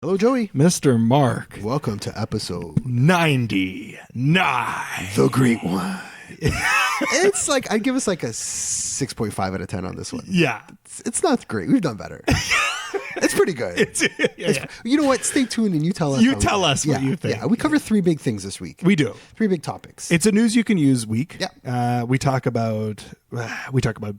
Hello, Joey. Mr. Mark. Welcome to episode 99. The Great One. It's like, I'd give us like a 6.5 out of 10 on this one. Yeah. It's not great. We've done better. It's pretty good. You know what? Stay tuned and you tell us. You tell us what you think. Yeah, we cover three big things this week. We do. Three big topics. It's a news you can use week. Yeah. We talk about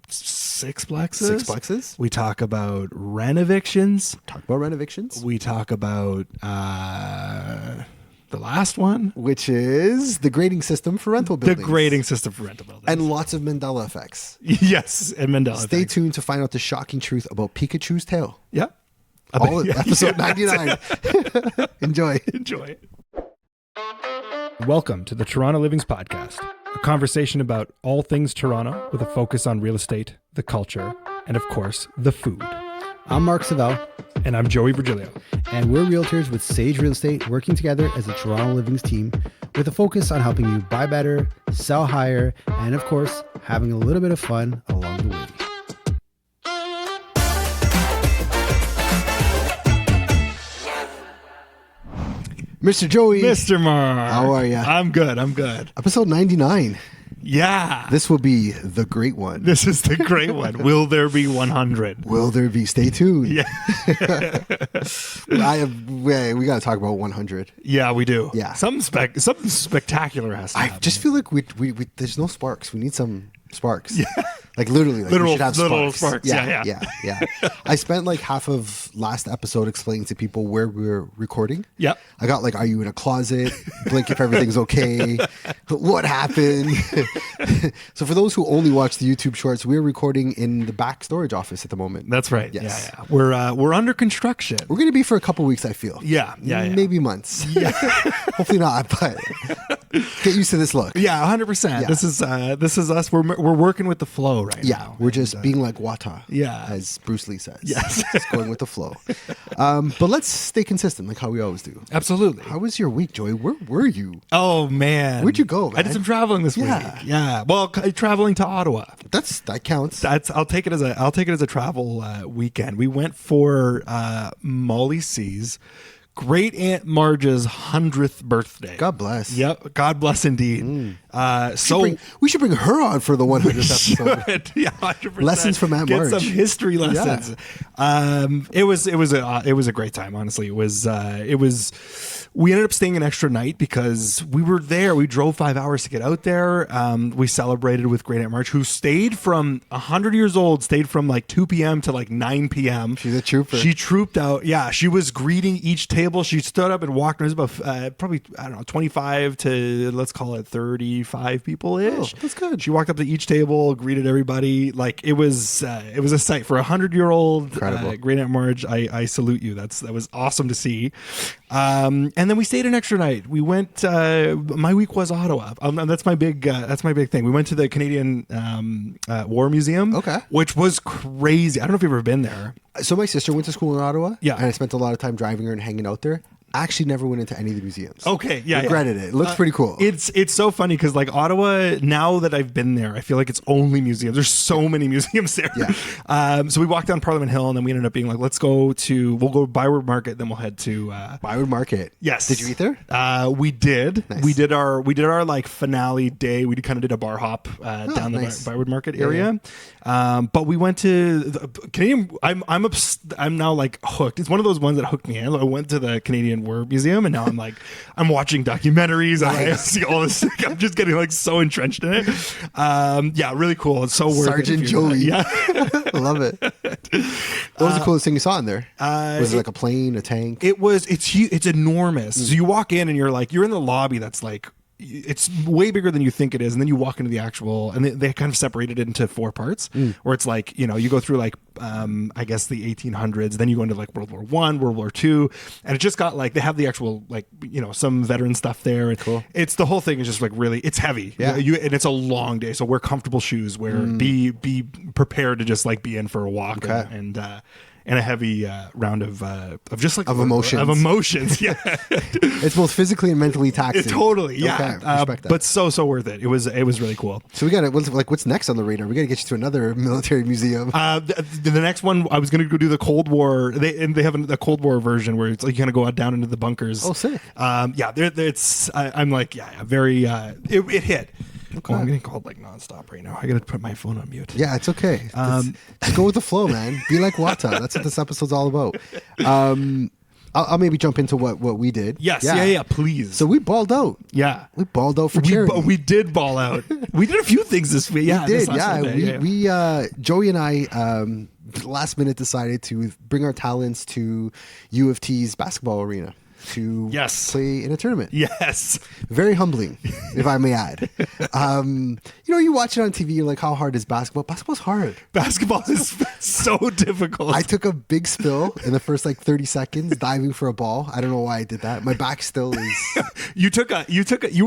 sixplexes. We talk about renovictions. Talk about renovictions. We talk about the last one, which is the grading system for rental buildings. The grading system for rental buildings. And lots of Mandela effects. Yes, and Mandela Stay tuned to find out the shocking truth about Pikachu's tail. Yeah. Episode 99. Enjoy. Welcome to the Toronto Livings Podcast, a conversation about all things Toronto with a focus on real estate, the culture, and of course, the food. I'm Mark Savell. And I'm Joey Virgilio. And we're realtors with Sage Real Estate, working together as a Toronto Livings team with a focus on helping you buy better, sell higher, and of course, having a little bit of fun along the way. Mr. Joey. Mr. Mark. How are you? I'm good. Episode 99. Yeah. This will be the great one. This is the great one. Will there be 100? Will there be? Stay tuned. Yeah. We got to talk about 100. Yeah, we do. Yeah. Something spectacular has to happen. I just feel like we there's no sparks. We need some sparks. Yeah. Like literally, like we should have little sparks. Yeah. I spent like half of last episode explaining to people where we were recording. Yep. I got like, are you in a closet? Blink if everything's okay. What happened? So for those who only watch the YouTube shorts, we're recording in the back storage office at the moment. That's right. Yes. Yeah. We're under construction. We're going to be for a couple weeks, I feel. Yeah. Maybe months. Yeah. Hopefully not, but get used to this look. Yeah, 100%. Yeah. This is us. We're working with the flow right now. We're just being like Wata. Yeah. As Bruce Lee says. Yes. Just going with the flow. But let's stay consistent like how we always do. Absolutely. How was your week, Joey? Where were you? Oh, man. Where'd you go, man? I did some traveling this week. Yeah. Well, traveling to Ottawa. That counts. I'll take it as a travel weekend. We went for Molly C's great Aunt Marge's 100th birthday. God bless. Yep. God bless indeed. We should bring her on for the 100th episode. Yeah, 100%. Lessons from Aunt Marge. Get some history lessons. Yeah. It was a great time. Honestly, it was. We ended up staying an extra night because we were there. We drove 5 hours to get out there. We celebrated with Great Aunt Marge, who stayed from 100 years old, stayed from like 2 p.m. to like 9 p.m. She's a trooper. She trooped out. Yeah, she was greeting each table. She stood up and walked. There was about probably, I don't know, 25 to let's call it 35 people-ish. Oh, that's good. She walked up to each table, greeted everybody. Like it was a sight for 100-year-old Great Aunt Marge. I salute you. That was awesome to see. And then we stayed an extra night. We went. My week was Ottawa. That's my big thing. We went to the Canadian War Museum. Okay. Which was crazy. I don't know if you've ever been there. So my sister went to school in Ottawa. Yeah. And I spent a lot of time driving her and hanging out there. I actually never went into any of the museums. Okay, yeah. Regretted it. It looks pretty cool. It's so funny because like Ottawa, now that I've been there, I feel like it's only museums. There's so many museums there. Yeah. So we walked down Parliament Hill and then we ended up being like, we'll go to Byward Market, then we'll head to Byward Market. Yes. Did you eat there? We did. Nice. We did our like finale day. We kind of did a bar hop down nice. the Byward Market area. But we went to the Canadian. I'm now like hooked. It's one of those ones that hooked me in. I went to the Canadian War Museum and now I'm watching documentaries. Nice. I see all this. I'm just getting like so entrenched in it. Yeah, really cool. It's so worth Sergeant it. Joey. Yeah. I love it. What was the coolest thing you saw in there? Was it like a plane, a tank? It's huge. It's enormous. So you walk in and you're in the lobby that's like, it's way bigger than you think it is, and then you walk into the actual, and they kind of separated it into 4 parts, where it's like, you go through like I guess the 1800s, then you go into like World War I, World War II, and it just got like, they have the actual like, some veteran stuff there. Cool. It's the whole thing is just like really, it's heavy. Yeah. And it's a long day, so wear comfortable shoes. Be prepared to just like be in for a walk. Okay. and a heavy round of just like Of emotions. Of emotions, yeah. It's both physically and mentally taxing. Totally, yeah. Okay, respect that. But so worth it. It was really cool. So we got it. What's next on the radar? We got to get you to another military museum. The next one, I was going to go do the Cold War. They have a Cold War version where it's like you kind of go out down into the bunkers. Oh, sick. Yeah, I'm like, very. It hit. Okay. Oh, I'm getting called like nonstop right now. I got to put my phone on mute. Yeah, it's okay. Just go with the flow, man. Be like Wata. That's what this episode's all about. I'll maybe jump into what we did. Yes, yeah, please. So we balled out. Yeah, we balled out for charity. We did ball out. We did a few things this week. Yeah, we did. this last Sunday, We Joey and I last minute decided to bring our talents to U of T's basketball arena to play in a tournament. Yes. Very humbling, if I may add. You watch it on TV, you're like, how hard is basketball? Basketball's hard. Basketball is so difficult. I took a big spill in the first 30 seconds diving for a ball. I don't know why I did that. My back still is. You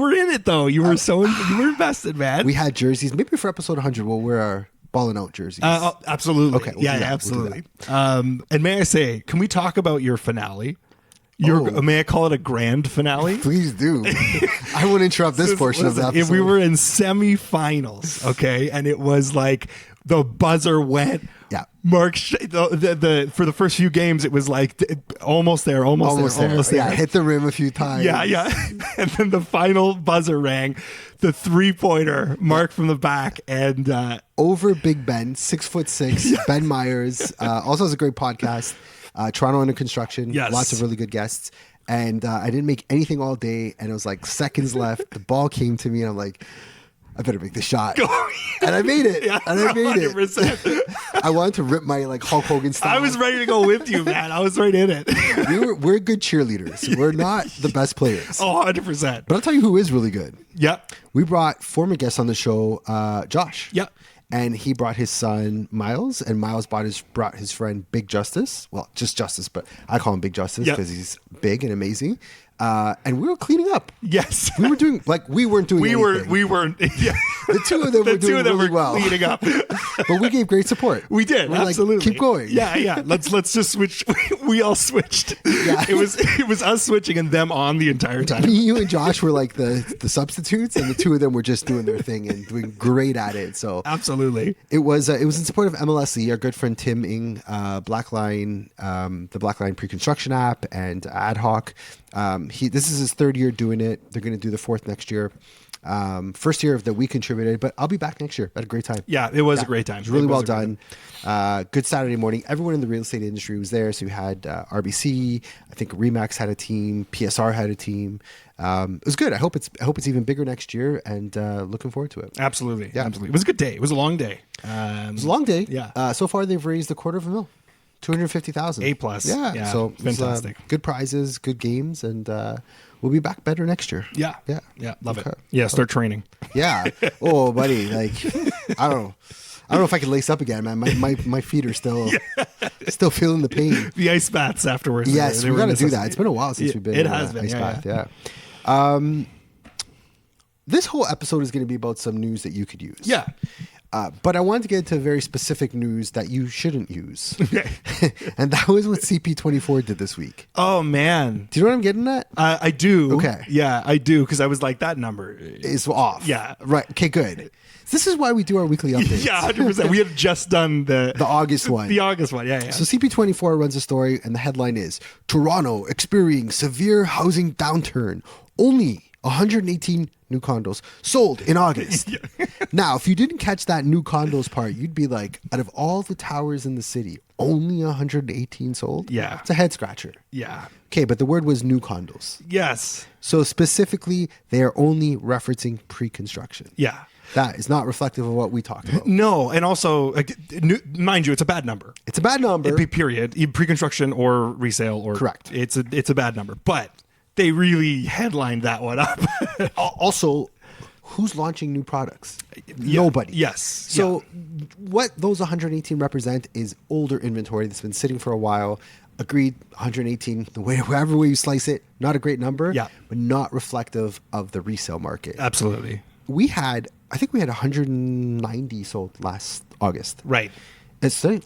were in it though. You were invested, man. We had jerseys. Maybe for episode 100, we'll wear our balling out jerseys. Absolutely. Okay. We'll absolutely. And may I say, can we talk about your finale? May I call it a grand finale? Please do. I won't interrupt this portion of the episode. If we were in semifinals, okay, and it was like the buzzer went. Yeah. Mark, for the first few games, it was like almost there. Yeah, hit the rim a few times. Yeah. And then the final buzzer rang, the 3-pointer, Mark from the back, and over Big Ben, 6'6", Ben Myers. Also has a great podcast. Toronto Under Construction. Yes. Lots of really good guests. And I didn't make anything all day, and it was like seconds left. The ball came to me, and I'm like, I better make the shot. And I made it. Yeah, and I made 100%. it. I wanted to rip my Hulk Hogan style. I was ready to go with you, man. I was right in it. We're good cheerleaders. We're not the best players. Oh, 100%. But I'll tell you who is really good. Yeah. We brought former guest on the show, Josh. Yeah. And he brought his son, Miles, and Miles brought his friend, Big Justice. Well, just Justice, but I call him Big Justice because he's big and amazing. And we were cleaning up. Yes. We were doing, we weren't doing anything. We weren't. Yeah. The two of them were doing really well. Cleaning up. But we gave great support. We did, we're absolutely. Like, keep going. Yeah. Let's just switch. We all switched. Yeah. It was us switching and them on the entire time. You and Josh were like the substitutes, and the two of them were just doing their thing and doing great at it. So absolutely. It was in support of MLSE, our good friend Tim Ing, Blackline, the Blackline pre-construction app, and Ad Hoc. This is his third year doing it. They're going to do the fourth next year. First year that we contributed, but I'll be back next year. I had a great time. Yeah, it was a great time. It was really well done. Good Saturday morning. Everyone in the real estate industry was there. So you had RBC. I think Remax had a team. PSR had a team. It was good. I hope it's even bigger next year, and looking forward to it. Absolutely. Yeah, absolutely. It was a good day. It was a long day. It was a long day. Yeah. So far they've raised $250,000. 250,000. A+. Yeah. So fantastic. Good prizes, good games, and we'll be back better next year. Yeah. Love Okay. it. Yeah. Start training. Yeah. Oh, buddy. I don't know if I can lace up again, man. My feet are still feeling the pain. The ice baths afterwards. Yes, we got to do that. It's been a while since we've been. It has been. Ice bath. Yeah. This whole episode is going to be about some news that you could use. Yeah. But I wanted to get into very specific news that you shouldn't use. Okay. And that was what CP24 did this week. Oh, man. Do you know what I'm getting at? I do. Okay. Yeah, I do. Because I was like, that number is off. Yeah. Right. Okay, good. This is why we do our weekly updates. Yeah, 100%. We had just done the August one. The August one, yeah. So CP24 runs a story, and the headline is, Toronto experiencing severe housing downturn. Only 118 new condos sold in August. Now, if you didn't catch that new condos part, you'd be like, out of all the towers in the city, only 118 sold? Yeah. It's a head scratcher. Yeah. Okay, but the word was new condos. Yes. So specifically, they are only referencing pre-construction. Yeah. That is not reflective of what we talked about. No, and also, mind you, it's a bad number. It's a bad number. Period. Pre-construction or resale or correct. It's a bad number, but they really headlined that one up. Also, who's launching new products? Nobody. Yes. So what those 118 represent is older inventory that's been sitting for a while. Agreed, 118, however way you slice it, not a great number, but not reflective of the resale market. Absolutely. I think we had 190 sold last August. Right. Did I say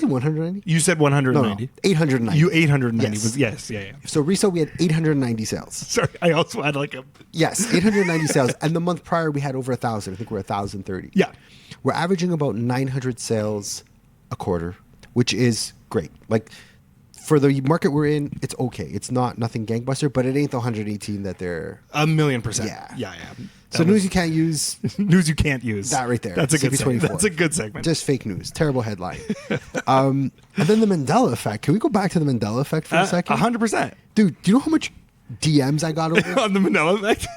190? You said No, 190. 890. You 890 Yes. was yes, yeah. So resale, we had 890 sales. Sorry, I also had like a Yes, 890 sales. And the month prior, we had over 1,000. I think we're 1,030. yeah. We're averaging about 900 sales a quarter, which is great. Like, for the market we're in, it's okay. It's nothing gangbuster, but it ain't the 118 that they're... 1,000,000%. Yeah. Yeah. So news you can't use, news you can't use. that right there. That's a good CP24. segment. That's a good segment. just fake news. Terrible headline. And then the Mandela effect. Can we go back to the Mandela effect for a second? 100%. Dude, do you know how much DMs I got over? On the Mandela effect.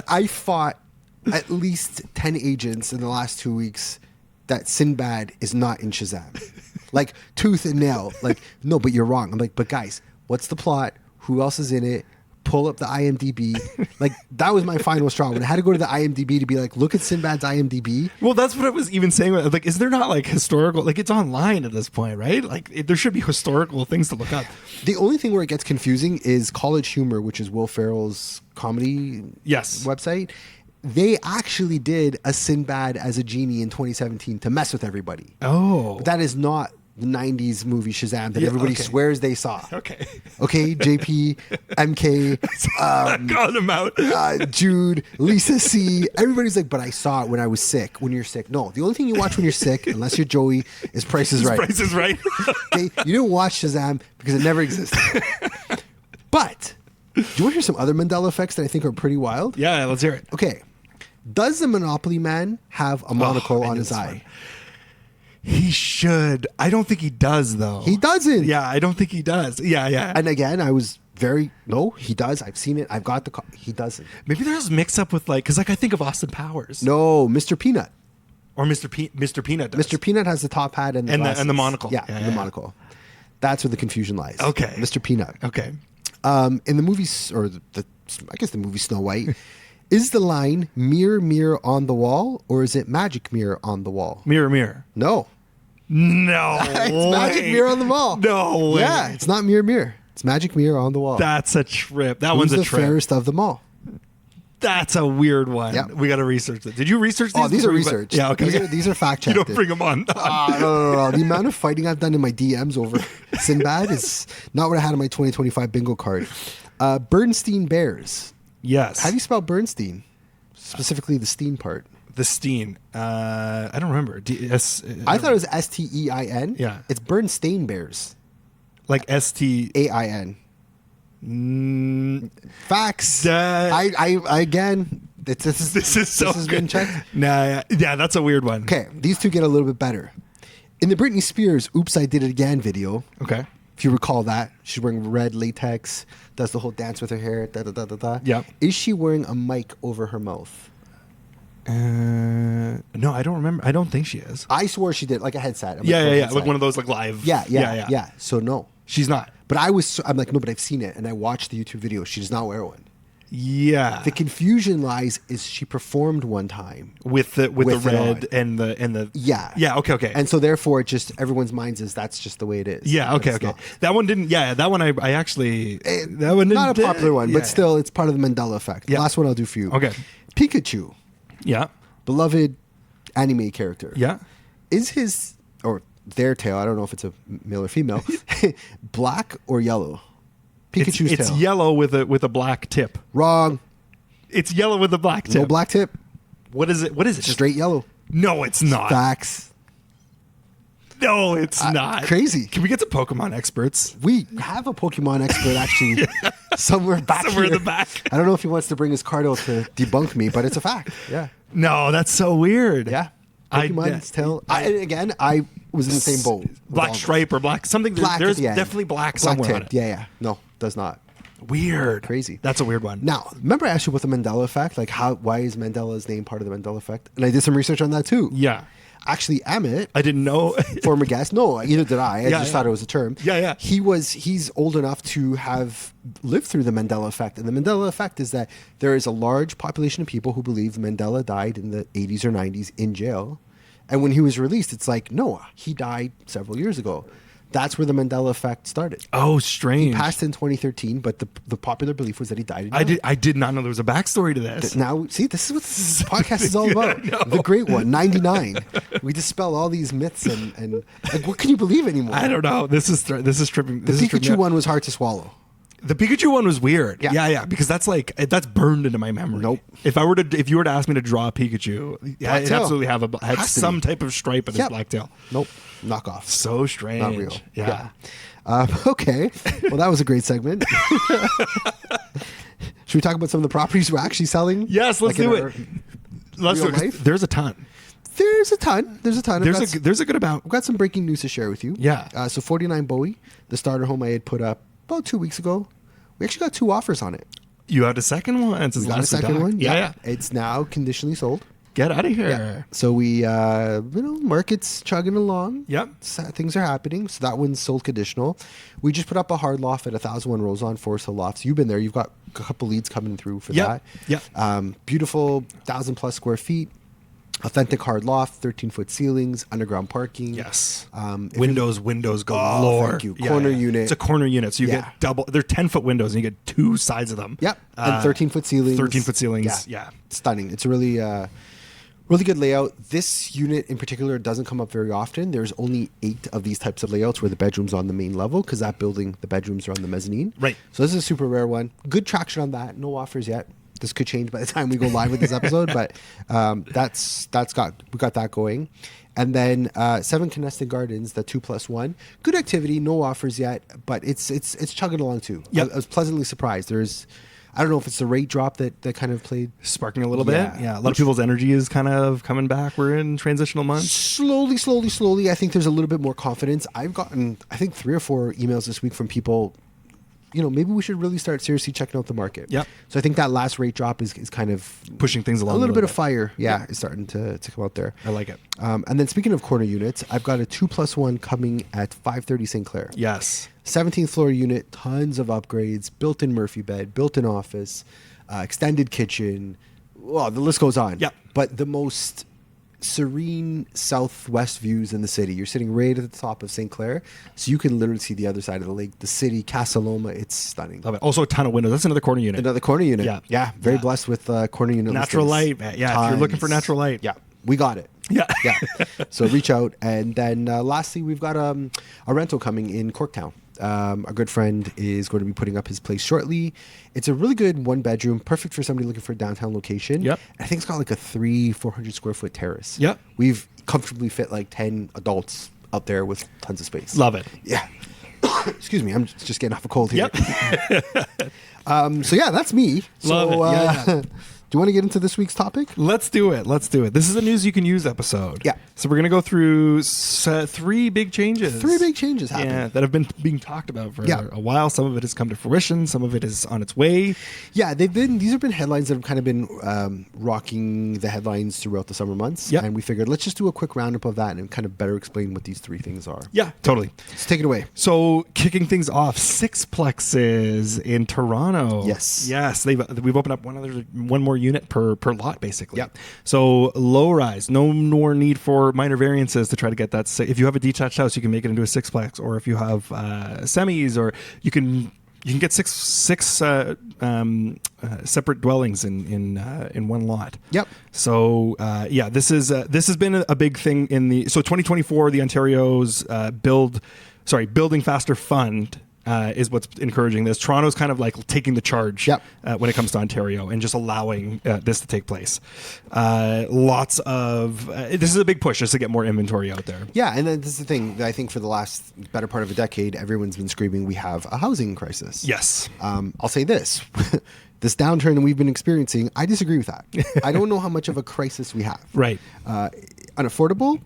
I fought at least 10 agents in the last 2 weeks that Sinbad is not in Shazam. Like, tooth and nail. Like, no, but you're wrong. I'm like, but guys, what's the plot? Who else is in it? Pull up the IMDb. Like, that was my final straw. When I had to go to the IMDb to be like, look at Sinbad's IMDb. Well, that's what I was even saying. Like, is there not like historical? Like, it's online at this point, right? Like, there should be historical things to look up. The only thing where it gets confusing is College Humor, which is Will Ferrell's comedy Yes. website. They actually did a Sinbad as a genie in 2017 to mess with everybody. Oh, But that is not the 90s movie Shazam that Yeah, everybody okay. swears they saw. okay. Okay, JP, MK, Calling them out. Jude, Lisa C. Everybody's like, but I saw it when I was sick. When you're sick. No, the only thing you watch when you're sick, unless you're Joey, is Price is Right. Price is Right. Okay, you didn't watch Shazam because it never existed. But do you want to hear some other Mandela effects that I think are pretty wild? Yeah, let's hear it. Okay, does the Monopoly man have a monocle I on knew his this eye? one. He should. I don't think he does, though. He doesn't. Yeah, I don't think he does. Yeah. And again, I was no, he does. I've seen it. I've got the. He doesn't. Maybe there's mix up with like, because like I think of Austin Powers. No, Mr. Peanut. Or Mr. Peanut does. Mr. Peanut has the top hat and the And the glasses. monocle. Yeah, Yeah, and yeah. the monocle. That's where the confusion lies. Okay. Mr. Peanut. Okay. In the movies, or I guess the movie Snow White, is the line "mirror, mirror on the wall" or is it "magic mirror on the wall"? Mirror, mirror. No, No. it's magic way. mirror on the wall. No way. Yeah, it's not mirror, mirror. It's magic mirror on the wall. That's a trip. That Who's one's a the trip. fairest of them all? That's a weird one. Yep. We got to research it. Did you research these? Oh, these are before you- research. Yeah, okay. These are fact You checked. don't bring them on. No. The amount of fighting I've done in my DMs over Sinbad is not what I had on my 2025 bingo card. Bernstein Bears. Yes. How do you spell Bernstein? Specifically the Steen part. The Steen. I don't remember. I thought it was Stein. Yeah. It's Bernstein Bears. like ST. AIN. Facts. That- I again. This This is so has good. been checked. Nah, yeah, that's a weird one. Okay, these two get a little bit better. In the Britney Spears "Oops, I Did It Again" video, Okay. if you recall that, she's wearing red latex, does the whole dance with her hair, da da da da da. Yeah. Is she wearing a mic over her mouth? No, I don't remember. I don't think she is. I swore she did, like a headset. a Yeah, microphone yeah. headset. Like one of those like live. Yeah. So no. She's not. But I'm like, no, but I've seen it, and I watched the YouTube video. She does not wear one. Yeah. The confusion lies is she performed one time. with the with it red on. and the Yeah. Yeah, okay. And so therefore, it just everyone's minds is that's just the way it is. yeah, okay. That's not- That one didn't. Yeah, that one I actually. That one didn't. Not a popular one, yeah. but still, it's part of the Mandela effect. Yeah. Last one I'll do for you. Okay. Pikachu, Yeah. beloved anime character. Yeah. Is his or their tail? I don't know if it's a male or female. Black or yellow? Pikachu's It's tail. yellow with a black tip. Wrong. It's yellow with a black tip. No black tip. What is it? What is it? Straight yellow. No, it's not. Facts. No, it's not. Crazy. Can we get to Pokemon experts? We have a Pokemon expert actually somewhere back Somewhere in here. the back. I don't know if he wants to bring his card out to debunk me, but it's a fact. Yeah. No, that's so weird. Yeah. I- Pokemon's tail. I- I was in the same boat. with all Black of stripe or black something. Black There's at the end. definitely black Black somewhere tip. on it. Yeah. No, does not. Weird. Crazy. That's a weird one. Now, remember I asked you about the Mandela effect? Like why is Mandela's name part of the Mandela effect? And I did some research on that too. Yeah. Actually, Amit, I didn't know. former guest, no, either did I. I Yeah, just yeah. thought it was a term. Yeah. He's old enough to have lived through the Mandela effect. And the Mandela effect is that there is a large population of people who believe Mandela died in the 80s or 90s in jail. And when he was released, it's like, no, he died several years ago. That's where the Mandela effect started. Oh, strange. He passed in 2013, but the popular belief was that he died in jail. I did not know there was a backstory to this. Now, see, this is what this podcast is all about. The great one, 99. We dispel all these myths and like, what can you believe anymore? I don't know. This is tripping. The Pikachu one was hard to swallow. The Pikachu one was weird. Yeah. Yeah, because that's burned into my memory. Nope. If you were to ask me to draw a Pikachu, it absolutely had some type of stripe in his black tail. Nope. Knockoff. So strange. Not real. Yeah. Okay. Well, that was a great segment. Should we talk about some of the properties we're actually selling? Yes, let's do it. Let's do it. Life? There's a ton. There's a ton. There's a good amount. I've got some breaking news to share with you. Yeah. So 49 Bowie, the starter home I had put up about 2 weeks ago. We actually got 2 offers on it. You had a second one. We got a second one. Yeah. It's now conditionally sold. Get out of here. Yeah. So we, market's chugging along. Yep. Things are happening. So that one's sold conditional. We just put up a hard loft at 1001 Roseon Forest Hill Lofts. You've been there. You've got a couple leads coming through for that. Yeah. Beautiful 1,000+ square feet. Authentic hard loft, 13-foot ceilings, underground parking. Yes. Windows galore. Thank you. Corner unit. It's a corner unit, so you get double. They're 10-foot windows, and you get 2 sides of them. Yep. And 13-foot ceilings. 13-foot ceilings. Yeah. Stunning. It's a really, really good layout. This unit in particular doesn't come up very often. There's only 8 of these types of layouts where the bedroom's on the main level because that building, the bedrooms are on the mezzanine. Right. So this is a super rare one. Good traction on that. No offers yet. This could change by the time we go live with this episode, but we got that going. And then 7 Conestant Gardens, the 2+1. Good activity, no offers yet, but it's chugging along too. Yep. I was pleasantly surprised. I don't know if it's the rate drop that kind of played. Sparking a little bit. Yeah. A lot of people's energy is kind of coming back. We're in transitional months. Slowly. I think there's a little bit more confidence. I've gotten, I think, 3 or 4 emails this week from people, maybe we should really start seriously checking out the market. Yep. So I think that last rate drop is kind of pushing things along. A little bit of fire, is starting to come out there. I like it. And then speaking of corner units, I've got a 2+1 coming at 530 St. Clair. Yes. 17th floor unit, tons of upgrades, built-in Murphy bed, built-in office, extended kitchen. Well, the list goes on. Yep. But the most serene southwest views in the city. You're sitting right at the top of St. Clair, so you can literally see the other side of the lake, the city, Casa Loma. It's stunning. Love it. Also a ton of windows. That's another corner unit. Another corner unit. Yeah. Very blessed with corner unit natural listings. light. Yeah, if you're looking for natural light. Yeah, we got it. Yeah. So reach out. And then lastly, we've got a rental coming in Corktown. A good friend is going to be putting up his place shortly. It's a really good 1-bedroom, perfect for somebody looking for a downtown location. Yep. I think it's got like a 400 square foot terrace. Yep. We've comfortably fit like 10 adults out there with tons of space. Love it. Yeah. Excuse me, I'm just getting off a cold here. Yep. So yeah, that's me. Love it. Do you want to get into this week's topic? Let's do it. This is a news you can use episode. Yeah. So we're going to go through 3 big changes. 3 big changes happening. Yeah, that have been being talked about for a while. Some of it has come to fruition. Some of it is on its way. Yeah, these have been headlines that have kind of been rocking the headlines throughout the summer months. Yeah. And we figured let's just do a quick roundup of that and kind of better explain what these 3 things are. Yeah, totally. Let's take it away. So kicking things off, Sixplexes in Toronto. Yes. We've opened up one more unit per lot, basically. Yep. So low rise, no more need for minor variances to try to get that. If you have a detached house, you can make it into a sixplex, or if you have semis, or you can get six separate dwellings in one lot. Yep. So this has been a big thing in 2024. The Ontario's Building Faster Fund is what's encouraging this. Toronto's kind of like taking the charge when it comes to Ontario and just allowing this to take place. This is a big push just to get more inventory out there. Yeah, and this is the thing that I think for the last better part of a decade, everyone's been screaming we have a housing crisis. Yes. I'll say this. This downturn that we've been experiencing, I disagree with that. I don't know how much of a crisis we have. Right. Unaffordable?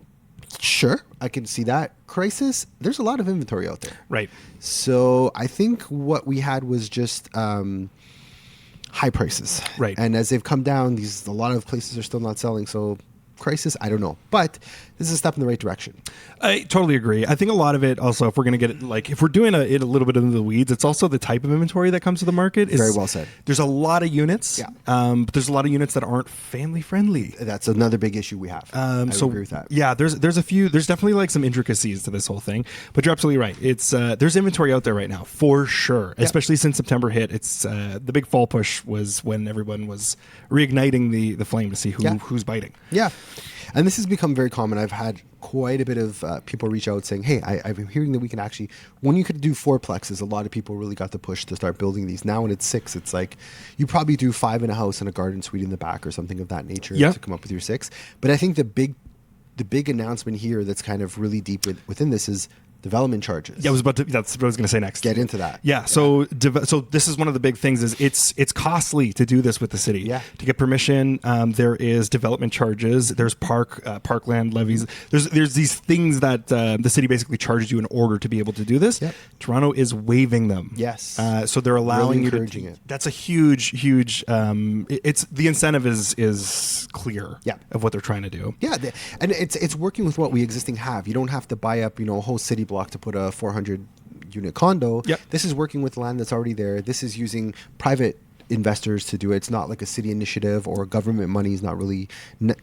Sure, I can see that. Crisis, there's a lot of inventory out there. Right. So I think what we had was just high prices. Right. And as they've come down, a lot of places are still not selling. So crisis. I don't know, but this is a step in the right direction. I totally agree. I think a lot of it also, if we're going to get it, like if we're doing it a little bit into the weeds, it's also the type of inventory that comes to the market. Very well said. There's a lot of units, Yeah. But there's a lot of units that aren't family friendly. That's another big issue we have. I agree with that. Yeah, there's definitely like some intricacies to this whole thing, but you're absolutely right. It's there's inventory out there right now for sure, especially since September hit. It's the big fall push was when everyone was reigniting the flame to see who's biting. Yeah. And this has become very common. I've had quite a bit of people reach out saying, hey, I've been hearing that we can actually, when you could do 4plexes, a lot of people really got the push to start building these. Now when it's 6, it's like you probably do 5 in a house and a garden suite in the back or something of that nature to come up with your 6. But I think the big announcement here that's kind of really deep within this is development charges. Yeah, that's what I was going to say next. Get into that. Yeah. So this is one of the big things is it's costly to do this with the city. Yeah. To get permission, there is development charges. There's parkland levies. There's these things that the city basically charges you in order to be able to do this. Yep. Toronto is waiving them. Yes. So they're allowing really you to. encouraging it. That's a huge. It's the incentive is clear. Yeah. Of what they're trying to do. Yeah, and it's working with what we existing have. You don't have to buy up, a whole city block to put a 400 unit condo. Yep. This is working with land that's already there. This is using private investors to do it. It's not like a city initiative or government money is not really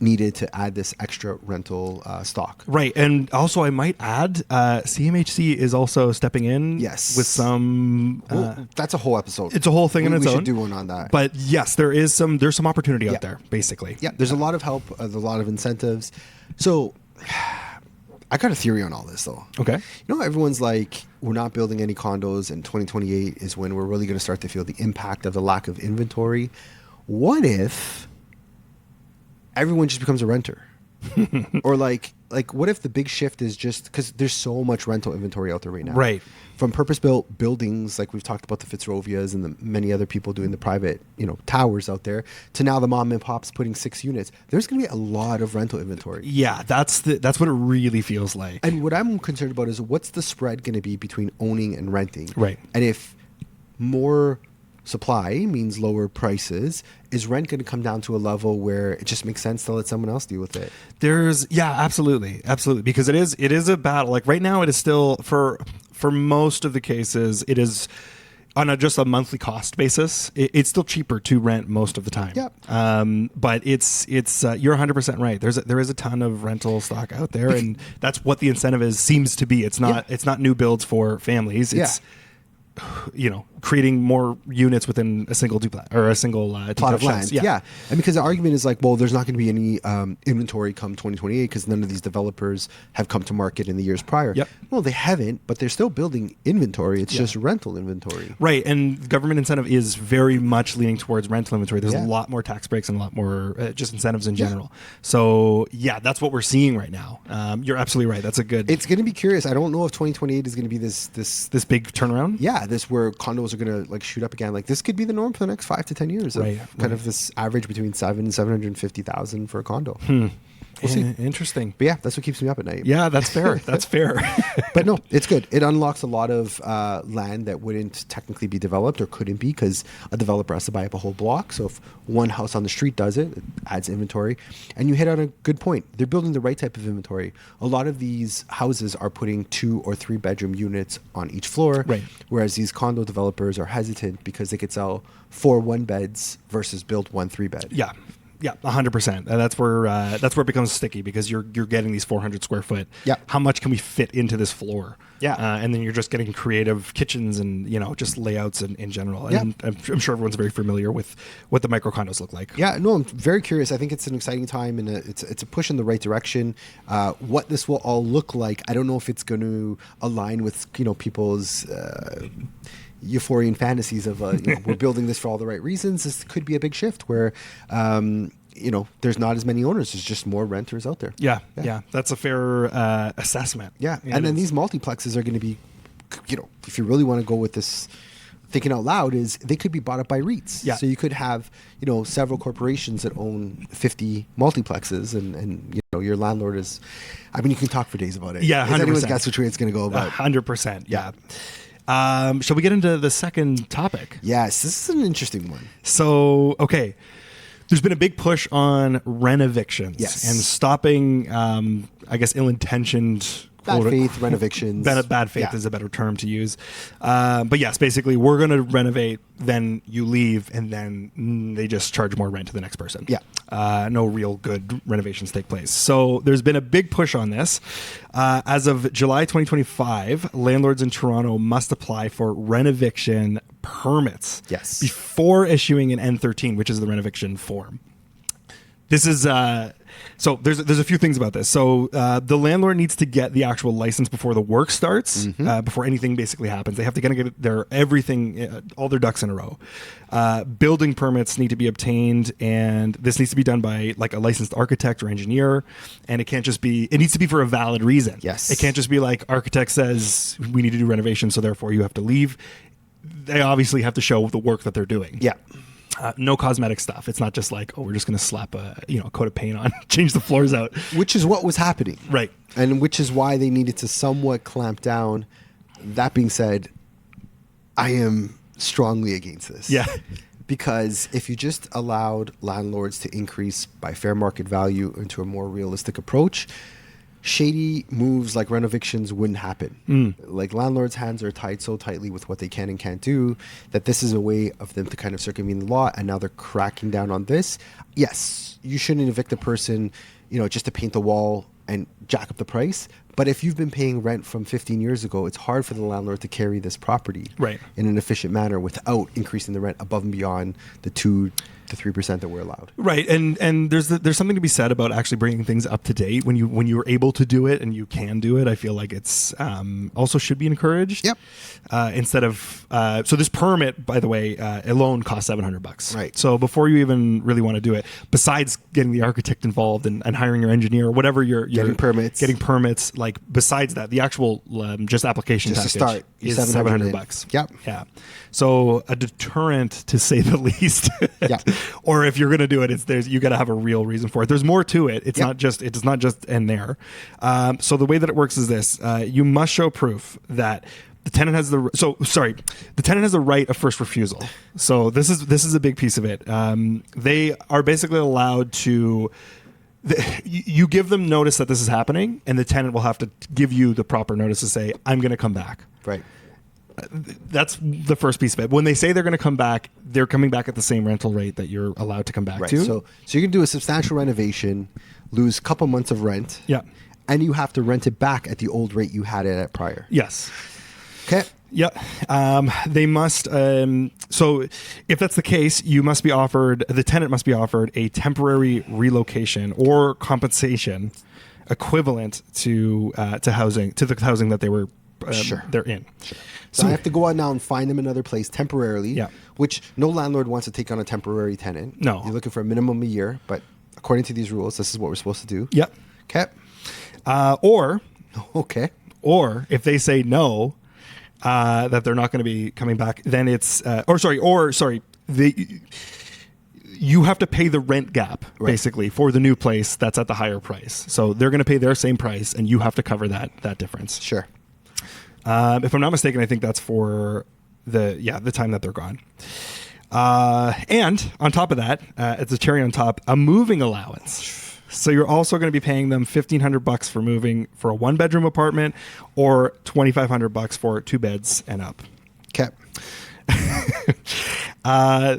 needed to add this extra rental stock. Right. And also I might add, CMHC is also stepping in Yes. with some... Well, that's a whole episode. it's a whole thing in its we own. should do one on that. But yes, there's some opportunity Yeah. out there, basically. Yeah, there's a lot of help, a lot of incentives. So I got a theory on all this, though. Okay. Everyone's like, we're not building any condos, and 2028 is when we're really going to start to feel the impact of the lack of inventory. What if everyone just becomes a renter? Or like what if the big shift is just because there's so much rental inventory out there right now, Right. From purpose-built buildings, like we've talked about the Fitzrovias and the many other people doing the private, towers out there, to now the mom and pops putting 6 units. There's going to be a lot of rental inventory. Yeah, that's what it really feels like. And what I'm concerned about is what's the spread going to be between owning and renting? Right. And if more supply means lower prices, is rent going to come down to a level where it just makes sense to let someone else deal with it? Absolutely, because it is a battle. Like right now, it is still for most of the cases, it is on just a monthly cost basis. It's still cheaper to rent most of the time. Yep. But it's you're 100% right. There is a ton of rental stock out there, and that's what the incentive seems to be. It's not new builds for families. It's creating more units within a single duplex or a single Plot of land. house. Yeah. And because the argument is like, well, there's not going to be any inventory come 2028 because none of these developers have come to market in the years prior. Yep. Well, they haven't, but they're still building inventory. It's just rental inventory. Right, and government incentive is very much leaning towards rental inventory. There's Yeah. a lot more tax breaks and a lot more just incentives in general. So that's what we're seeing right now. You're absolutely right. That's a good. It's going to be curious. I don't know if 2028 is going to be this big turnaround. Yeah, this where condos are going to like shoot up again. Like this could be the norm for the next 5 to 10 years. Of kind of this average between 7 and 750,000 for a condo. We'll see. Interesting. But yeah, that's what keeps me up at night. Yeah, that's fair. That's fair. But no, it's good. It unlocks a lot of land that wouldn't technically be developed or couldn't be because a developer has to buy up a whole block. So if one house on the street does it, it adds inventory. And you hit on a good point. They're building the right type of inventory. A lot of these houses are putting 2 or 3 bedroom units on each floor. Right. Whereas these condo developers are hesitant because they could sell 4 1-beds versus build 1 3-bed. Yeah. Yeah, 100%. And that's where it becomes sticky because you're getting these 400 square foot. Yeah. How much can we fit into this floor? Yeah. And then you're just getting creative kitchens and just layouts in general. Yeah. And I'm sure everyone's very familiar with what the micro condos look like. Yeah, no, I'm very curious. I think it's an exciting time and it's a push in the right direction. What this will all look like, I don't know if it's going to align with people's euphorian fantasies of we're building this for all the right reasons. This could be a big shift where there's not as many owners. There's just more renters out there. Yeah. That's a fair assessment. Yeah, and then these multiplexes are going to be, if you really want to go with this, thinking out loud, is they could be bought up by REITs. Yeah. So you could have several corporations that own 50 multiplexes, and your landlord is. I mean, you can talk for days about it. Yeah, 100%. Anyone's guess which way it's going to go. But 100%. Yeah. Shall we get into the second topic? Yes, this is an interesting one. So, okay. there's been a big push on renovictions Yes. and stopping, I guess, ill-intentioned Bad faith renovictions. Bad faith is a better term to use. But yes, basically, we're going to renovate, then you leave, and then they just charge more rent to the next person. Yeah. No real good renovations take place. So there's been a big push on this. As of July 2025, landlords in Toronto must apply for renoviction permits Yes. before issuing an N13, which is the renoviction form. This is so there's a few things about this. So the landlord needs to get the actual license before the work starts, before anything basically happens. They have to get their everything, all their ducks in a row. Building permits need to be obtained, and this needs to be done by like a licensed architect or engineer. And it can't just be. It needs to be for a valid reason. Yes. It can't just be like architect says we need to do renovation, so therefore you have to leave. They obviously have to show the work that they're doing. Yeah. No cosmetic stuff. It's not just like, oh, we're just going to slap a coat of paint on, change the floors out. Which is what was happening. Right. And which is why they needed to somewhat clamp down. That being said, I am strongly against this. Yeah. Because if you just allowed landlords to increase by fair market value into a more realistic approach, shady moves like renovictions wouldn't happen. Like landlords' hands are tied so tightly with what they can and can't do that this is a way of them to kind of circumvent the law, and now they're cracking down on this. Yes, you shouldn't evict a person, just to paint the wall and jack up the price. But if you've been paying rent from 15 years ago, it's hard for the landlord to carry this property in an efficient manner without increasing the rent above and beyond the 2 to 3% that we're allowed. Right, and there's something to be said about actually bringing things up to date when you're able to do it and you can do it. I feel like it's also should be encouraged. Yep. Instead of so this permit, by the way, alone costs $700. Right. So before you even really want to do it, besides getting the architect involved and hiring your engineer or whatever you're getting permits, like besides that, the actual just application Just to package start, is $700. Yep. Yeah. So a deterrent, to say the least. Yeah. Or if you're going to do it, you got to have a real reason for it. There's more to it. It does not just end there. So the way that it works is this: you must show proof that the tenant has the tenant has the right of first refusal. So this is a big piece of it. They are basically allowed to. You give them notice that this is happening, and the tenant will have to give you the proper notice to say, "I'm going to come back." Right. That's the first piece of it. When they say they're going to come back, they're coming back at the same rental rate that you're allowed to come back to. So you can do a substantial renovation, lose a couple months of rent, and you have to rent it back at the old rate you had it at prior. Yes. Okay. Yeah. They must. So if that's the case, the tenant must be offered a temporary relocation or compensation equivalent to the housing that they were they're in. Sure. So I have to go out now and find them another place temporarily, which no landlord wants to take on a temporary tenant. No. You're looking for a minimum a year, but according to these rules, this is what we're supposed to do. Yeah. Okay. Or if they say no, that they're not going to be coming back, then it's you have to pay the rent gap basically for the new place that's at the higher price. So they're going to pay their same price, and you have to cover that difference. Sure. If I'm not mistaken, I think that's for the time that they're gone. And on top of that, it's a cherry on top, a moving allowance. So you're also going to be paying them $1,500 for moving for a 1-bedroom apartment, or $2,500 for 2 beds and up. Okay. Or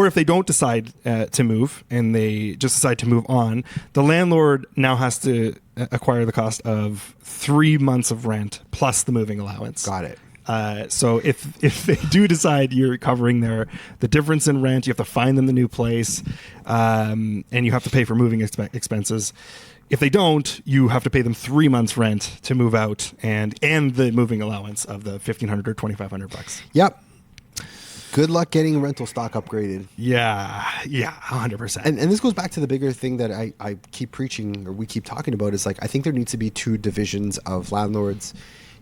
if they don't decide to move and they just decide to move on, the landlord now has to acquire the cost of 3 months of rent plus the moving allowance. Got it. So if they do decide you're covering the difference in rent, you have to find them the new place, and you have to pay for moving expenses. If they don't, you have to pay them 3 months rent to move out, and the moving allowance of the $1,500 or $2,500. Yep. Good luck getting rental stock upgraded. Yeah, 100%. And this goes back to the bigger thing that I keep preaching, or we keep talking about, is like, I think there needs to be 2 divisions of landlords.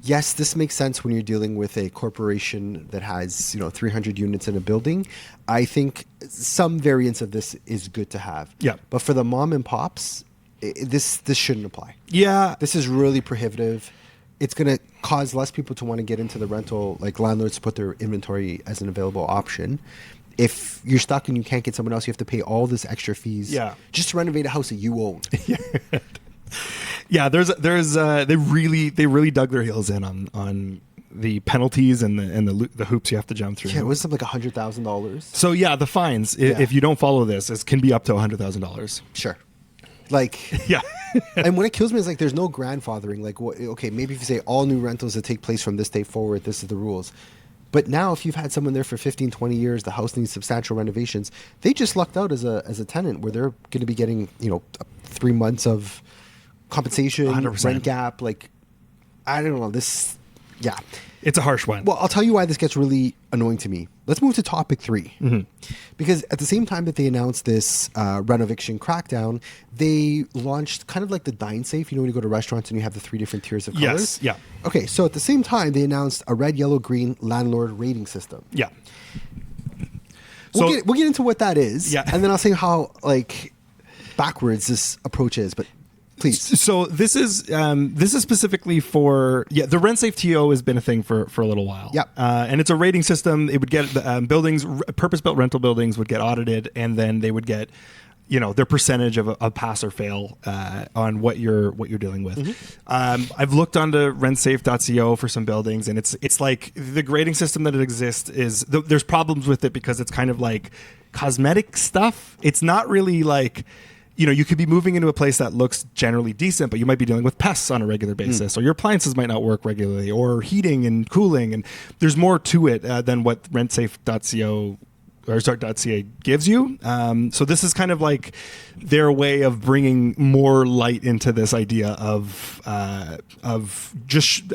Yes, this makes sense when you're dealing with a corporation that has 300 units in a building. I think some variance of this is good to have. Yeah. But for the mom and pops, this shouldn't apply. Yeah. This is really prohibitive. It's going to cause less people to want to get into the rental, like landlords to put their inventory as an available option. if you're stuck and you can't get someone else, you have to pay all this extra fees just to renovate a house that you own. Yeah, they really dug their heels in on the penalties and the hoops you have to jump through. Yeah, it was something like $100,000. So yeah, the fines if you don't follow this can be up to $100,000. Sure. Like, yeah. And what it kills me is like there's no grandfathering. Like, okay, maybe if you say all new rentals that take place from this day forward, this is the rules. But now if you've had someone there for 15, 20 years, the house needs substantial renovations, they just lucked out as a tenant where they're going to be getting, 3 months of compensation, 100%. Rent gap. Like, I don't know. Yeah. It's a harsh one. Well, I'll tell you why this gets really annoying to me. Let's move to topic 3. Mm-hmm. Because at the same time that they announced this renoviction crackdown, they launched kind of like the Dine Safe. You know when you go to restaurants and you have the 3 different tiers of colors? Yes, yeah. Okay, so at the same time, they announced a red, yellow, green landlord rating system. Yeah. We'll get into what that is. Yeah. And then I'll say how, backwards this approach is. But please. So this is specifically for the rent safe TO has been a thing for a little while. Yep. And it's a rating system. It would get buildings, purpose built rental buildings would get audited, and then they would get their percentage of a pass or fail on what you're dealing with. Mm-hmm. I've looked onto rentsafe.co for some buildings, and it's like the grading system that it exists is there's problems with it because it's kind of like cosmetic stuff. It's not really like. You could be moving into a place that looks generally decent, but you might be dealing with pests on a regular basis, or your appliances might not work regularly, or heating and cooling, and there's more to it than what rentsafe.co or .ca gives you. So this is kind of like their way of bringing more light into this idea of just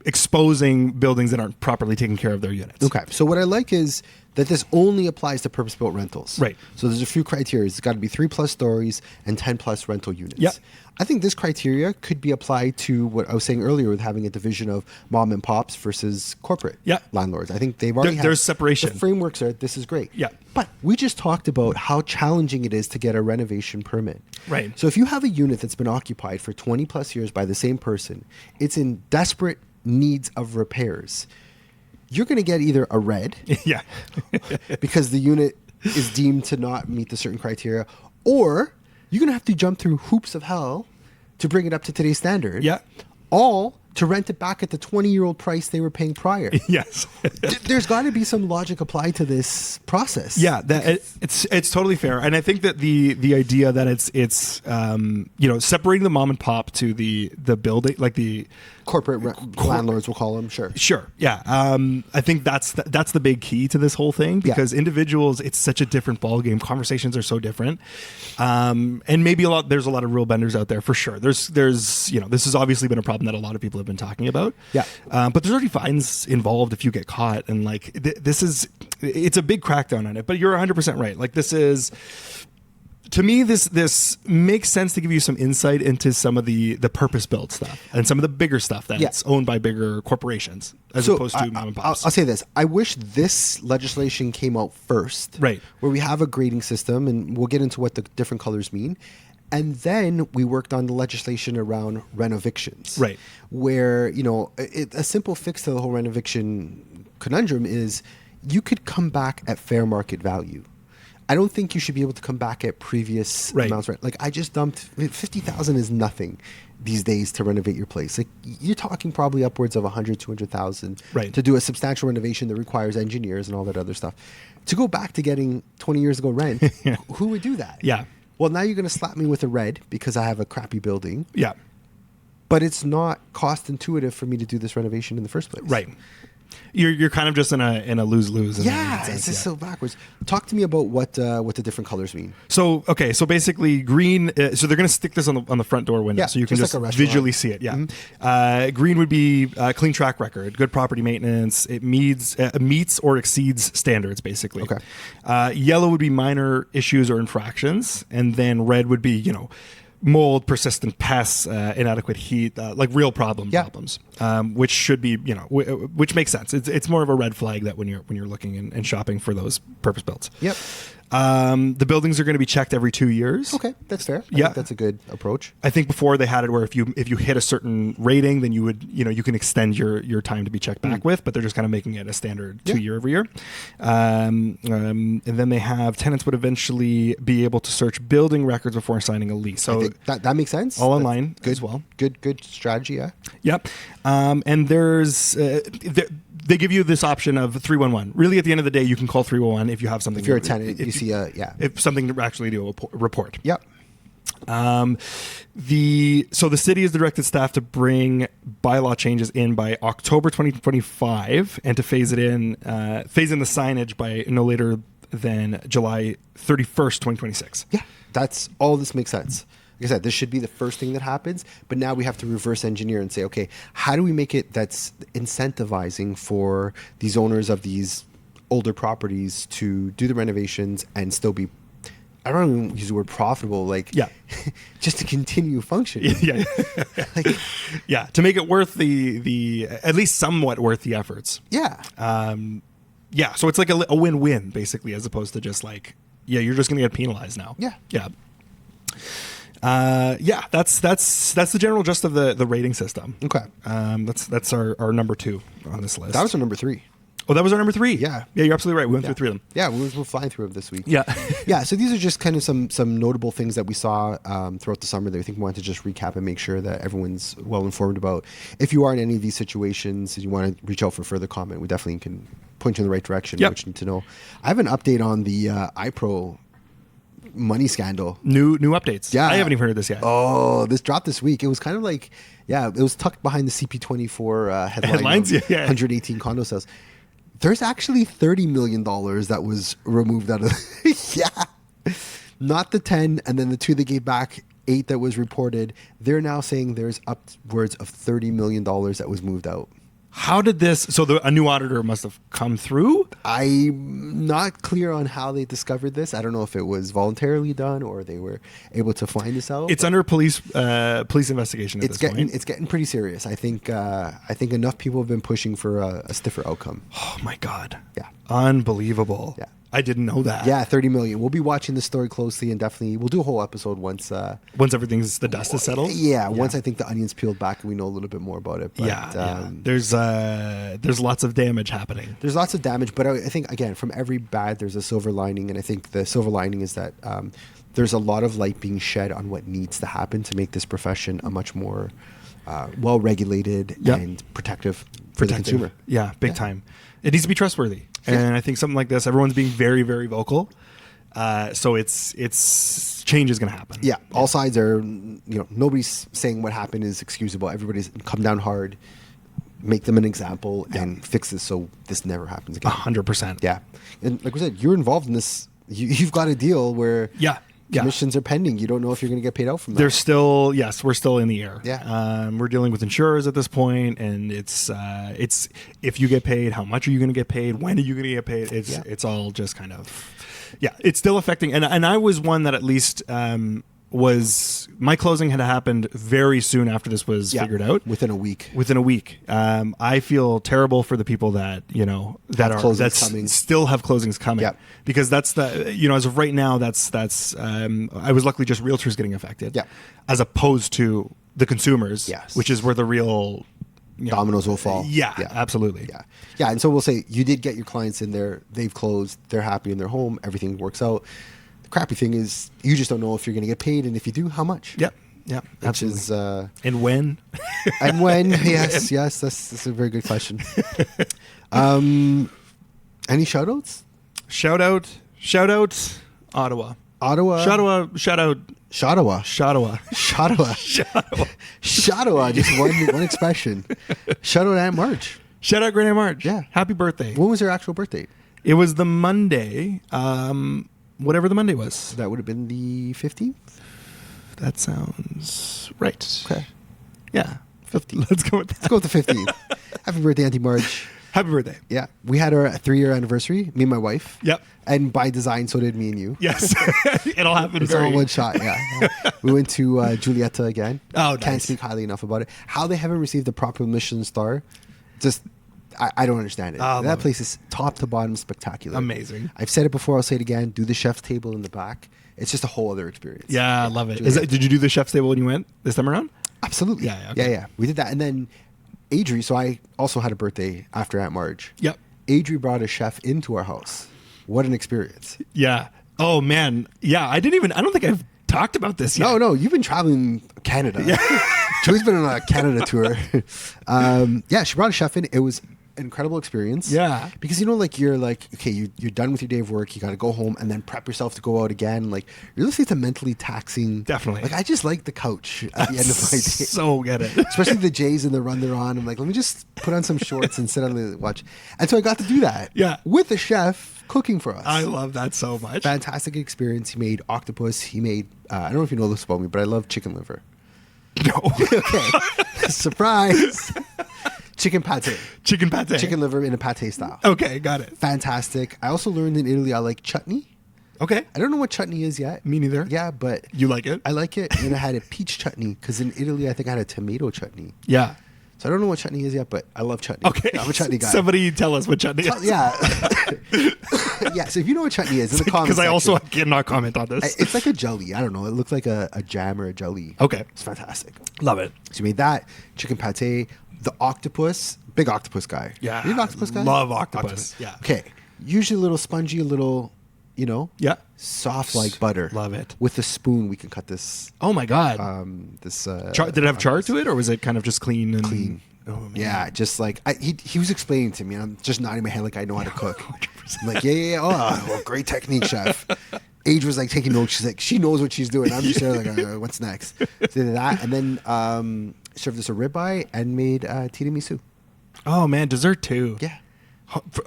exposing buildings that aren't properly taking care of their units. Okay, so what I like is that this only applies to purpose-built rentals. Right. So there's a few criteria. It's got to be 3+ stories and 10+ rental units. Yep. I think this criteria could be applied to what I was saying earlier with having a division of mom and pops versus corporate landlords. I think they've already there's separation. The frameworks are, this is great. Yeah. But we just talked about how challenging it is to get a renovation permit. Right. So if you have a unit that's been occupied for 20+ years by the same person, it's in desperate needs of repairs, you're going to get either a red because the unit is deemed to not meet the certain criteria, or you're going to have to jump through hoops of hell to bring it up to today's standard. Yeah. All to rent it back at the 20-year-old price they were paying prior. Yes. There's got to be some logic applied to this process. Yeah, it's totally fair, and I think that the idea that it's separating the mom and pop to the building, like the corporate landlords, we'll call them. Sure. Yeah. I think that's the big key to this whole thing, because individuals, it's such a different ballgame. Conversations are so different, and maybe there's a lot of real benders out there for sure. There's this has obviously been a problem that a lot of people have been talking about. Yeah. But there's already fines involved if you get caught, and it's a big crackdown on it. But you're 100% right. Like to me, this makes sense to give you some insight into some of the purpose-built stuff and some of the bigger stuff that's owned by bigger corporations as opposed to mom and pops. I'll say this. I wish this legislation came out first. Right. Where we have a grading system, and we'll get into what the different colors mean. And then we worked on the legislation around renovictions. Right. Where, a simple fix to the whole renoviction conundrum is you could come back at fair market value. I don't think you should be able to come back at previous amounts. Right? Like I just dumped $50,000 is nothing these days to renovate your place. Like you're talking probably upwards of $100,000-$200,000 to do a substantial renovation that requires engineers and all that other stuff. To go back to getting 20 years ago rent, who would do that? Yeah. Well, now you're going to slap me with a red because I have a crappy building. Yeah. But it's not cost intuitive for me to do this renovation in the first place. Right. You're kind of just in a lose-lose. Yeah, it's just so backwards. Talk to me about what the different colors mean. So basically green. So they're going to stick this on the front door window, so you can just like visually see it. Yeah. Mm-hmm. Green would be clean track record, good property maintenance. It meets or exceeds standards, basically. Okay. Yellow would be minor issues or infractions, and then red would be mold, persistent pests, inadequate heat, like real problems, which should be, which makes sense. It's more of a red flag that when you're looking and shopping for those purpose builds. Yep. The buildings are going to be checked every 2 years. Okay, that's fair. I Yeah. think that's a good approach. I think before they had it where if you hit a certain rating, then you would, you can extend your time to be checked back with, but they're just kind of making it a standard 2 year every year. And then they have tenants would eventually be able to search building records before signing a lease. So I think that makes sense. all That's online good, as well. Good strategy. Yeah. Yep. And there's they give you this option of 311. Really, at the end of the day, you can call 311 if you have something. If you're a tenant, you see if something to actually do a report. Yep. So the city has directed staff to bring bylaw changes in by October 2025 and to phase in the signage by no later than July 31st, 2026. Yeah. That's all. This makes sense. Like I said, this should be the first thing that happens, but now we have to reverse engineer and say, okay, how do we make it that's incentivizing for these owners of these older properties to do the renovations and still be, I don't even use the word profitable, like, Yeah. just to continue functioning. Yeah. Like, Yeah. To make it worth the at least somewhat worth the efforts. yeah. Yeah. So it's like a win-win basically, as opposed to just like, yeah, you're just going to get penalized now. Yeah. Yeah. That's the general gist of the rating system. Okay. That's our number 2 on this list. That was our number 3. Oh, that was our number 3. Yeah. Yeah, you're absolutely right. We went Yeah. through 3 of them. Yeah, we're flying through them this week. Yeah. Yeah, so these are just kind of some notable things that we saw throughout the summer that I think we wanted to just recap and make sure that everyone's well informed about. If you are in any of these situations and you want to reach out for further comment, we definitely can point you in the right direction. Yep. What you need to know. I have an update on the iPro money scandal. New updates. Yeah. I haven't even heard this yet. Oh, this dropped this week. It was kind of like, it was tucked behind the CP24 Headlines? of Yeah. 118 condo sales. There's actually $30 million that was removed out of not the 10 and then the 2 they gave back, 8 that was reported. They're now saying there's upwards of $30 million that was moved out. How did this? So a new auditor must have come through. I'm not clear on how they discovered this. I don't know if it was voluntarily done or they were able to find this out. It's under police investigation at this point. It's getting pretty serious. I think enough people have been pushing for a stiffer outcome. Oh my God. Yeah. Unbelievable. Yeah. I didn't know that. Yeah, 30 million. We'll be watching this story closely and definitely we'll do a whole episode once the dust is settled. Yeah, once I think the onion's peeled back and we know a little bit more about it. But, There's lots of damage happening. there's lots of damage, but I think again, from every bad, there's a silver lining, and I think the silver lining is that there's a lot of light being shed on what needs to happen to make this profession a much more well regulated Yep. and protective for the consumer. Yeah, big time. It needs to be trustworthy, and I think something like this, everyone's being very, very vocal. So it's change is going to happen. Yeah, all sides are, nobody's saying what happened is excusable. Everybody's come down hard, make them an example, and fix this so this never happens again. 100%. Yeah, and like we said, you're involved in this. You've got a deal where commissions are pending. You don't know if you're going to get paid out from that. There's still, we're still in the air. Yeah. We're dealing with insurers at this point, and it's if you get paid, how much are you going to get paid? When are you going to get paid? It's all just kind of, it's still affecting. And I was one that at least my closing had happened very soon after this was figured out. Within a week. I feel terrible for the people that still have closings coming. Yep. Because that's as of right now, that's I was luckily just realtors getting affected. Yep. As opposed to the consumers. Yes. Which is where the real dominoes will fall. Yeah, absolutely. Yeah. And so we'll say you did get your clients in there, they've closed, they're happy in their home, everything works out. The crappy thing is you just don't know if you're going to get paid, and if you do, how much. Yeah, which is and when. And when. Yes, that's a very good question. Any shout outs? Shout out Ottawa. Ottawa. Shout out Shottawa. Just one expression. Shout out Aunt March. Shout out Great Aunt March. Yeah. Happy birthday. When was her actual birthday? It was the Monday, whatever the Monday was. That would have been the 15th? That sounds right. Okay. Yeah. 15th. Let's go with that. Let's go with the 15th. Happy birthday, Auntie March. Happy birthday. Yeah. We had our 3-year anniversary, me and my wife. Yep. And by design, so did me and you. Yes. It'll happen It's all one shot, yeah. We went to Julieta again. Oh, nice. Can't speak highly enough about it. How they haven't received the proper Michelin star, just I don't understand it. I love That it. place is top to bottom spectacular. Amazing. I've said it before. I'll say it again. Do the chef's table in the back. It's just a whole other experience. Yeah, I love it. Really Did you do the chef's table when you went this time around? Absolutely. Yeah, okay. Yeah. We did that. And then Adri, so I also had a birthday after Aunt Marge. Yep. Adri brought a chef into our house. What an experience. Yeah. Oh man. Yeah. I don't think I've talked about this yet. No, you've been traveling Canada. Yeah. Joey's been on a Canada tour. She brought a chef in. It was an incredible experience. Yeah. Because you're like, okay, you're done with your day of work. You got to go home and then prep yourself to go out again. Like, you're listening to mentally taxing. Definitely. Like, I just like the couch at the end of my day. So get it. Especially the Jays and the run they're on. I'm like, let me just put on some shorts and sit on the watch. And so I got to do that. Yeah. With a chef cooking for us. I love that so much. Fantastic experience. He made octopus. He made, I don't know if you know this about me, but I love chicken liver. No. Okay. Surprise. Chicken pate. Chicken pate. Chicken liver in a pate style. Okay, got it. Fantastic. I also learned in Italy I like chutney. Okay. I don't know what chutney is yet. Me neither. Yeah, but You like it? I like it. And I had a peach chutney because in Italy I think I had a tomato chutney. Yeah. So I don't know what chutney is yet, but I love chutney. Okay. I'm a chutney guy. Somebody tell us what chutney is. Yeah. Yeah. So if you know what chutney is, in the comments Because I also section, cannot comment on this. it's like a jelly. I don't know. It looks like a jam or a jelly. Okay. It's fantastic. Love it. So you made that chicken pate, the octopus, big octopus guy. Yeah. You an octopus guy? Love octopus. Yeah. Okay. Usually a little spongy, a little, Yeah. soft like butter. Love it. With a spoon, we can cut this. Oh my God. This. Did it have char to it, or was it kind of just clean and Clean. Oh man. Yeah, just like he was explaining to me, and I'm just nodding my head like I know how to cook. I'm like, yeah. Oh, well, great technique, chef. Age was like taking notes. She's like, she knows what she's doing. I'm just there like, what's next? So did that, and then served us a ribeye and made tiramisu. Oh man, dessert too. Yeah.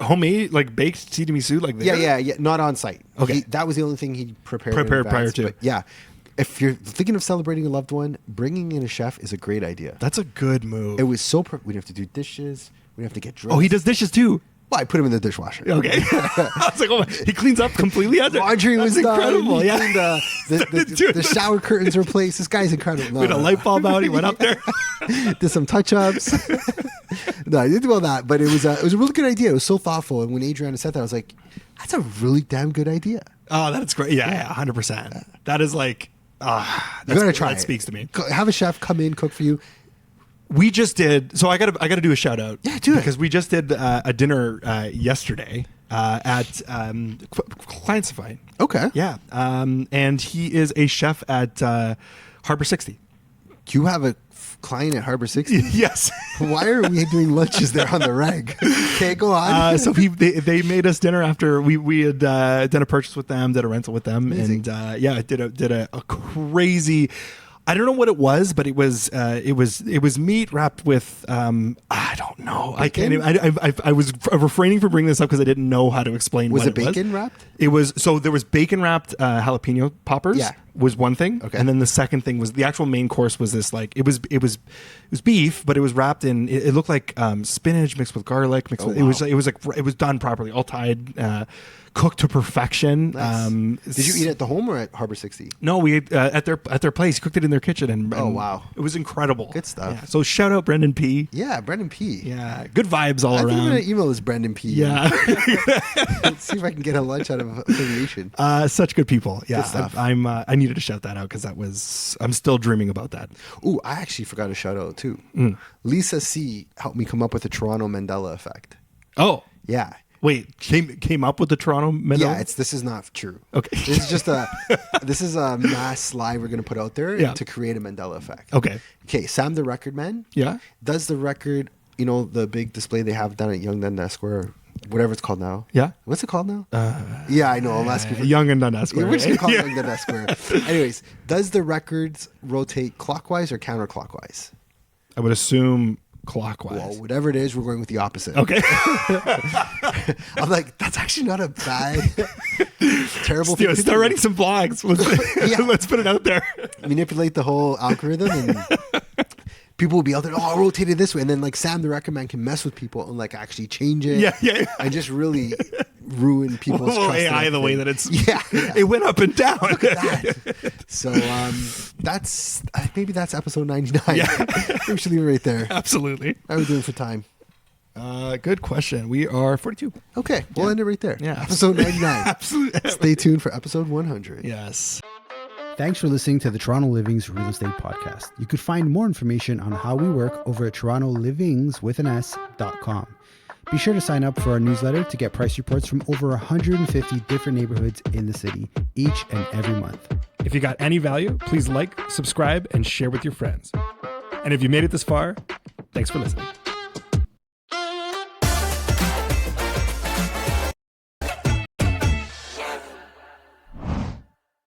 Homemade, like baked tiramisu, like there? Yeah. Not on site. Okay. That was the only thing he prepared in Prepared prior advance, to. but yeah. If you're thinking of celebrating a loved one, bringing in a chef is a great idea. That's a good move. It was so. We didn't have to do dishes. We didn't have to get dressed. Oh, he does dishes too. Well, I put him in the dishwasher. Okay. I was like, oh, he cleans up completely. Laundry That's was incredible. done. Yeah. The shower curtains were replaced. This guy's incredible. No, With a light bulb out, he went up there. Did some touch ups. No, I didn't do all that, but it was a really good idea. It was so thoughtful. And when Adriana said that, I was like, that's a really damn good idea. Oh, that's great. Yeah, 100%. That is like, You gotta try. That speaks to me. Have a chef come in, cook for you. We just did. So I gotta do a shout out. Yeah, do it. Because we just did a dinner yesterday at Clientify. Okay. Yeah. And he is a chef at Harbor 60. You have a client at Harbor 60? Yes. Why are we doing lunches there on the reg? Okay, go on. So they made us dinner after we had done a purchase with them, did a rental with them, Amazing. and did a crazy. I don't know what it was, but it was meat wrapped with I don't know. Bacon? I can't. I was refraining from bringing this up because I didn't know how to explain. Was what it bacon wrapped? It was. So there was bacon wrapped jalapeno poppers. Yeah. Was one thing, Okay. and then the second thing was the actual main course was this like it was beef, but it was wrapped in it looked like spinach mixed with garlic mixed with wow. it was done properly, all tied, cooked to perfection. Nice. Did you eat at the home or at Harbor 60? No, we ate at their place. He cooked it in their kitchen, and Oh, wow. it was incredible. Good stuff. Yeah. So shout out Brendan P. Yeah, Brendan P. Yeah, good vibes all I think I'm around. going to email this Brendan P. Yeah, Let's see if I can get a lunch out of affiliation. such good people. Yeah, Good stuff. I needed to shout that out because I'm still dreaming about that. Ooh, I actually forgot a shout out too. Lisa C helped me come up with the Toronto Mandela effect. Oh, Yeah. wait, came up with the Toronto Mandela? Yeah, this is not true. Okay. This is just a mass slide we're going to put out there Yeah. to create a Mandela effect. Okay. Okay, Sam the Record Man Yeah. does the record, the big display they have down at Yonge Dundas Square, whatever it's called now. Yeah. What's it called now? Yeah, I know. I'm asking for Young and Dundas Yeah, Square. we're just gonna call Yeah. it Yonge Dundas Square. Anyways, does the records rotate clockwise or counterclockwise? I would assume clockwise. Well, whatever it is, we're going with the opposite. Okay. I'm like, that's actually not a bad, terrible thing to Start do. writing some blogs. Yeah. Let's put it out there. Manipulate the whole algorithm, and people will be out there. Oh, I rotated this way, and then like Sam the Record Man can mess with people and like actually change it. Yeah. and just really ruin people's Well, trust. in AI, the way thing. that it's yeah. it went up and down. Look at that. So that's maybe that's episode 99. Yeah. We should leave it right there. Absolutely. How are we doing for time? Good question. We are 42. Okay, we'll end it right there. Yeah. Episode 99. Absolutely. Stay tuned for episode 100. Yes. Thanks for listening to the Toronto Livings Real Estate Podcast. You could find more information on how we work over at torontolivings.com. Be sure to sign up for our newsletter to get price reports from over 150 different neighborhoods in the city each and every month. If you got any value, please like, subscribe, and share with your friends. And if you made it this far, thanks for listening.